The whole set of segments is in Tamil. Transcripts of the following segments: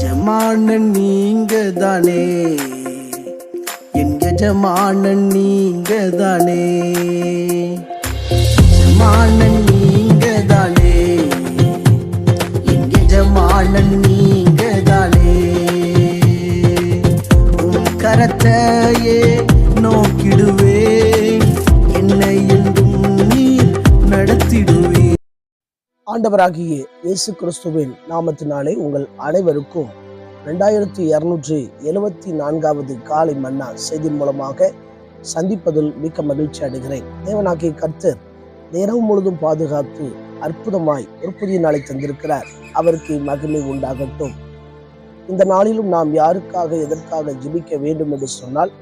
எஜமானன் நீங்க தானே, என் எஜமானன் நீங்க தானே, எஜமானன் நீங்க தானே, என் எஜமானன் நீங்க தானே. உன் கரத்தையே நோக்கிடுவேன், என்னை என்றும் நீர் நடத்திடுவே. ஆண்டவராகிய இயேசு கிறிஸ்துவின் நாமத்தினாலே உங்கள் அனைவருக்கும் 2274வது காலை மன்னா செய்தி மூலமாக சந்திப்பதில் மிக்க மகிழ்ச்சி அடைகிறேன். தேவனாகிய கர்த்தர் நேரம் முழுதும் பாதுகாத்து அற்புதமாய் ஒரு புதிய நாளை தந்திருக்கிறார். அவருக்கு மகிமை உண்டாகட்டும். இந்த நாளிலும் நாம் யாருக்காக எதற்காக ஜெபிக்க வேண்டும் என்று சொன்னால்,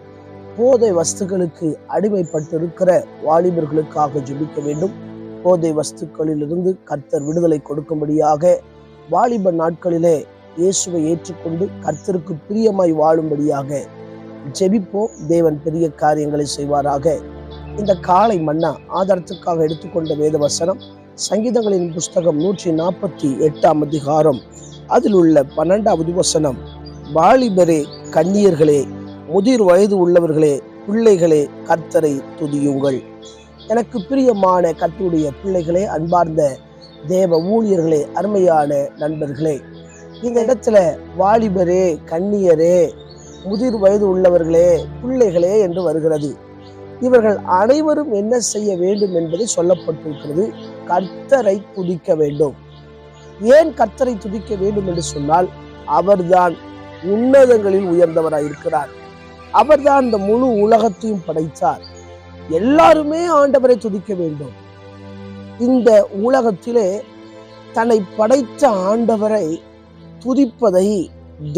போதை வஸ்துக்களுக்கு அடிமைப்பட்டிருக்கிற வாலிபர்களுக்காக ஜெபிக்க வேண்டும். போதை வஸ்துக்களிலிருந்து கர்த்தர் விடுதலை கொடுக்கும்படியாக, வாலிப நாட்களிலே இயேசுவை ஏற்றுக்கொண்டு கர்த்தருக்கு பிரியமாய் வாழும்படியாக ஜெபிப்போம். தேவன் பெரிய காரியங்களை செய்வாராக. இந்த காலை மன்னா ஆதாரத்துக்காக எடுத்துக்கொண்ட வேத வசனம் சங்கீதங்களின் புஸ்தகம் 148ஆம் அதிகாரம், அதில் உள்ள 12வது வசனம். வாலிபரே, கன்னியர்களே, முதிர் வயது உள்ளவர்களே, பிள்ளைகளே, கர்த்தரை துதியுங்கள். எனக்கு பிரியமான கர்த்தருடைய பிள்ளைகளே, அன்பார்ந்த தேவ ஊழியர்களே, அருமையான நண்பர்களே, இந்த இடத்துல வாலிபரே, கன்னியரே, முதிர் வயது உள்ளவர்களே, பிள்ளைகளே என்று வருகிறது. இவர்கள் அனைவரும் என்ன செய்ய வேண்டும் என்பது சொல்லப்பட்டிருக்கிறது. கர்த்தரை துதிக்க வேண்டும். ஏன் கர்த்தரை துதிக்க வேண்டும் என்று சொன்னால், அவர்தான் உன்னதங்களில் உயர்ந்தவராயிருக்கிறார். அவர்தான் இந்த முழு உலகத்தையும் படைத்தார். எல்லாருமே ஆண்டவரை துதிக்க வேண்டும். இந்த உலகத்திலே தன்னை படைத்த ஆண்டவரை துதிப்பதை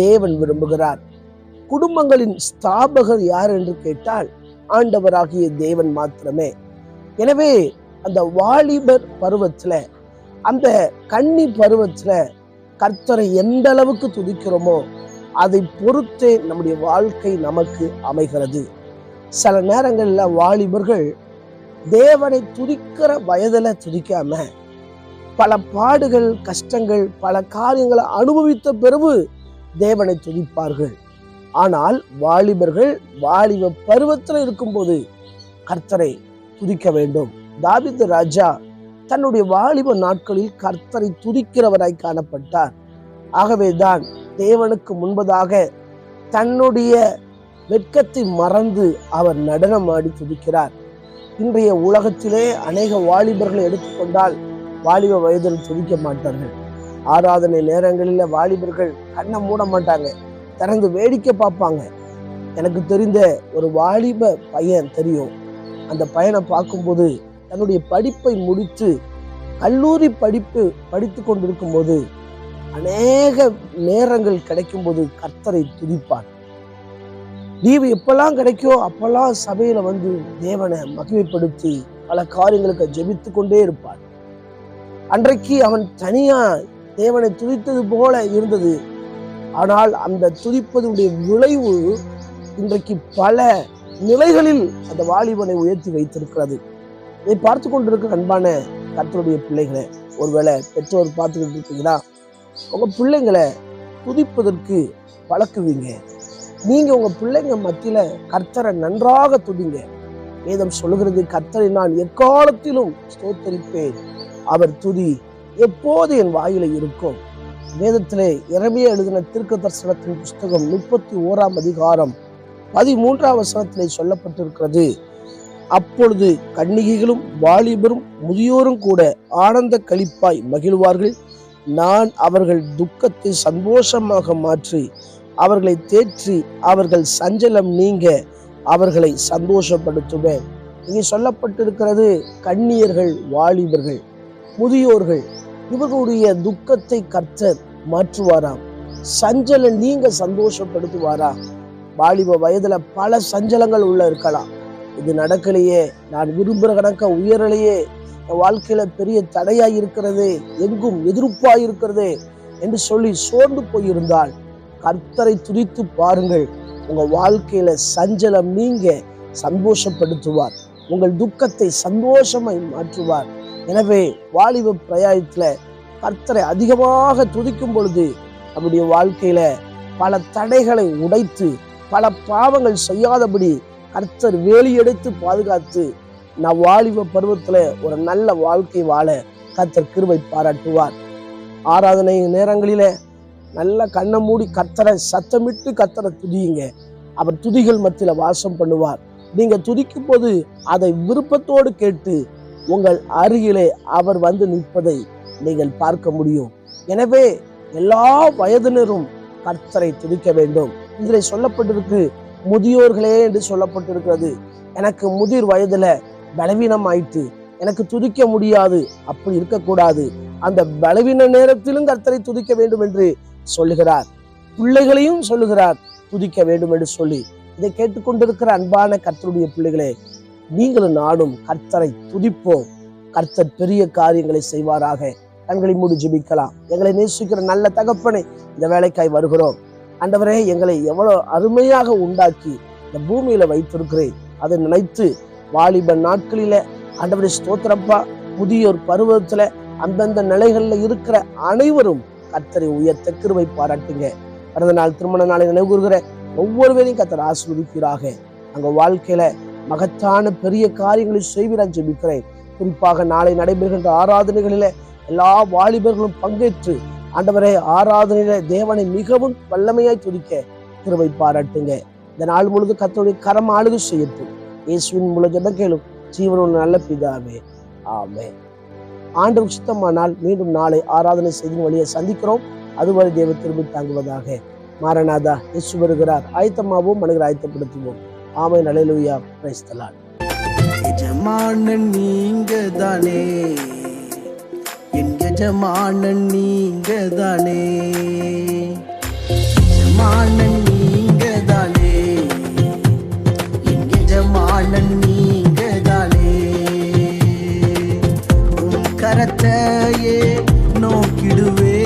தேவன் விரும்புகிறார். குடும்பங்களின் ஸ்தாபகர் யார் என்று கேட்டால் ஆண்டவராகிய தேவன் மாத்திரமே. எனவே அந்த வாலிபர் பருவத்துல, அந்த கன்னி பருவத்துல கர்த்தரை எந்த அளவுக்கு துதிக்கிறோமோ அதை பொறுத்தே நம்முடைய வாழ்க்கை நமக்கு அமைகிறது. சில நேரங்கள்ல வாலிபர்கள் தேவனை துதிக்கிற வயதுல துதிக்காம பல பாடுகள், கஷ்டங்கள், பல காரியங்களை அனுபவித்த பிறகு தேவனை துதிப்பார்கள். ஆனால் வாலிபர்கள் வாலிப பருவத்தில் இருக்கும்போது கர்த்தரை துதிக்க வேண்டும். தாவீது ராஜா தன்னுடைய வாலிப நாட்களில் கர்த்தரை துதிக்கிறவராய் காணப்பட்டார். ஆகவேதான் தேவனுக்கு முன்பதாக தன்னுடைய வெட்கத்தை மறந்து அவர் நடனமாடி துதிக்கிறார். இன்றைய உலகத்திலே அநேக வாலிபர்களை எடுத்துக்கொண்டால் வாலிப வயதில் துதிக்க மாட்டார்கள். ஆராதனை நேரங்களில் வாலிபர்கள் கண்ணை மூட மாட்டாங்க, திறந்து வேடிக்கை பார்ப்பாங்க. எனக்கு தெரிந்த ஒரு வாலிப பையன் தெரியும். அந்த பையனை பார்க்கும்போது தன்னுடைய படிப்பை முடித்து கல்லூரி படித்து கொண்டிருக்கும் போது அநேக நேரங்கள் கிடைக்கும் போது கர்த்தரை துதிப்பான். லீவு எப்பெல்லாம் கிடைக்கோ அப்பெல்லாம் சபையில வந்து தேவனை மகிமைப்படுத்தி பல காரியங்களுக்கு ஜெபித்து கொண்டே இருப்பான். அன்றைக்கு அவன் தனியா தேவனை துதித்தது போல இருந்தது. ஆனால் அந்த துதிப்பதனுடைய விளைவு இன்றைக்கு பல நிலைகளில் அந்த வாலிபனை உயர்த்தி வைத்திருக்கிறது. இதை பார்த்து கொண்டிருக்கிற அன்பான கர்த்தருடைய பிள்ளைகளை, ஒருவேளை பெற்றோர் பார்த்துக்கிட்டு இருக்கீங்கன்னா, உங்க பிள்ளைங்களை துதிப்பதற்கு பழக்குவீங்க. நீங்க உங்க பிள்ளைங்க மத்தியில கர்த்தரை நன்றாக துதிங்க. வேதம் சொல்லுகிறது, கர்த்தரை நான் எக்காலத்திலும் ஸ்தோத்தரிப்பேன், அவர் துதி எப்போது என் வாயில இருக்கும். வேதத்திலே எரேமியா எழுதின தீர்க்கதரிசனத்தின் புஸ்தகம் 31ஆம் அதிகாரம் 13ஆம் வசனத்திலே சொல்லப்பட்டிருக்கிறது. அப்பொழுது கன்னிகைகளும் வாலிபரும் முதியோரும் கூட ஆனந்த களிப்பாய் மகிழ்வார்கள். நான் அவர்கள் துக்கத்தை சந்தோஷமாக மாற்றி அவர்களை தேற்றி அவர்கள் சஞ்சலம் நீங்க அவர்களை சந்தோஷப்படுத்துவேன். இங்கே சொல்லப்பட்டிருக்கிறது, கன்னியர்கள், வாலிபர்கள், முதியோர்கள், இவர்களுடைய துக்கத்தை கர்த்தர் மாற்றுவாராம். சஞ்சலம் நீங்க சந்தோஷப்படுத்துவாராம். வாலிப வயதுல பல சஞ்சலங்கள் உள்ள இருக்கலாம். இது நடக்கலையே, நான் விரும்புகிற கணக்க உயரலையே, என் வாழ்க்கையில பெரிய தடையாய் இருக்கிறது, எங்கும் எதிர்ப்பாய் இருக்கிறது என்று சொல்லி சோர்ந்து போயிருந்தால் கர்த்தரை துதித்து பாருங்கள். உங்க வாழ்க்கையில சஞ்சலம் நீங்க சந்தோஷப்படுத்துவார். உங்கள் துக்கத்தை சந்தோஷமாய் மாற்றுவார். எனவே வாலிப பிரயாயத்துல கர்த்தரை அதிகமாக துதிக்கும் பொழுது நம்முடைய வாழ்க்கையில பல தடைகளை உடைத்து பல பாவங்கள் செய்யாதபடி கர்த்தர் வேலியெடுத்து பாதுகாத்து நான் வாலிப பருவத்துல ஒரு நல்ல வாழ்க்கை வாழ கர்த்தர் கிருபை பாராட்டுவார். ஆராதனை நேரங்களில நல்ல கண்ணை மூடி கர்த்தரை சத்தமிட்டு கர்த்தரை துதியுங்க. அவர் துதிகள் மத்தியில வாசம் பண்ணுவார். நீங்க துதிக்கும் போது அதை விருப்பத்தோடு கேட்டு உங்கள் அருகிலே அவர் வந்து நிற்பதை நீங்கள் பார்க்க முடியும். எனவே எல்லா வயதினரும் கர்த்தரை துதிக்க வேண்டும். இதில் சொல்லப்பட்டிருக்கு முதியோர்களே என்று சொல்லப்பட்டிருக்கிறது. எனக்கு முதிர் வயதுல பலவீனம் ஆயிட்டு, எனக்கு துதிக்க முடியாது. அப்படி இருக்கக்கூடாது. அந்த பலவீன நேரத்திலும் கர்த்தரை துதிக்க வேண்டும் என்று சொல்லுகிறார். பிள்ளைகளையும் சொல்லுகிறார் துதிக்க வேண்டும் என்று சொல்லி. இதை கேட்டுக்கொண்டிருக்கிற அன்பான கர்த்தருடைய பிள்ளைகளே, நீங்களும் நானும் கர்த்தரை துதிப்போம். கர்த்தர் பெரிய காரியங்களை செய்வாராக. கண்களை மூடி ஜெபிக்கலாம். எங்களை நேசிக்கிற நல்ல தகப்பனே, இந்த வேலைக்காய் வருகிறோம். ஆண்டவரே, எங்களை எவ்வளவு அருமையாக உண்டாக்கி இந்த பூமியில வைத்திருக்கிறேன். அதை நினைத்து வாலிப நாட்களில ஆண்டவரே ஸ்தோத்திரப்பா. முதியோர் பருவத்துல அந்தந்த நிலைகள்ல இருக்கிற அனைவரும் கர்த்தரை உயர்த்த கிருபை பாராட்டுங்க. பிறந்த நாள் திருமண நாளை நினைவுகிற ஒவ்வொருவரையும் கர்த்தர் ஆசீர்வதிப்பீராக. அங்க வாழ்க்கையில மகத்தான பெரிய காரியங்களை செய்வீரான் ஜெபிக்கிறேன். குறிப்பாக நாளை நடைபெறுகின்ற ஆராதனைகளில எல்லா வாலிபர்களும் பங்கேற்று ஆண்டவரே ஆராதனையில தேவனை மிகவும் வல்லமையாய் துதிக்க கிருபை பாராட்டுங்க. இந்த நாள் முழுது கர்த்தருடைய கரம் ஆளுகை செய்யட்டும். இயேசுவின் மூலம் ஜெபம் கேளும் ஜீவனுள்ள நல்ல பிதாவே, ஆமென். ஆண்டவர் சித்தமானால் மீண்டும் நாளை ஆராதனை செய்தின் வழியை சந்திக்கிறோம். அதுவரை தேவ திரும்பி தாங்குவதாக. மாரநாதா, இயேசு வருகிறார். ஆயத்தமாவோம், மனிதரை ஆயத்தப்படுத்துவோம். ஆமென். அல்லேலூயா. Praise the Lord. எஜமானன் நீங்க தானே, என் எஜமானன் நீங்க தானே, எஜமானன் நீங்க தானே, என் எஜமானன் நீங்க தானே. உன் கரத்தையே நோக்கிடுவே,